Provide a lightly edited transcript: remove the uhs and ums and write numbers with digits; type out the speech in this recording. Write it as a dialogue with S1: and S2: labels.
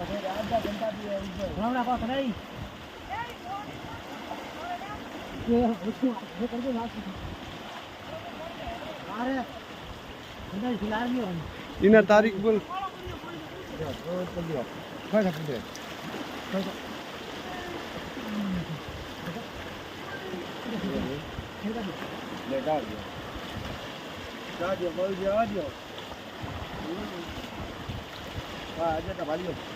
S1: आधा घंटा भी है इधर हमारा पास नहीं ये कर दो लास्ट अरे इधर खिला लियो
S2: इना तारीख बोल
S1: काय पुढे ले जा दियो बोल दियो हां आजा का भालियो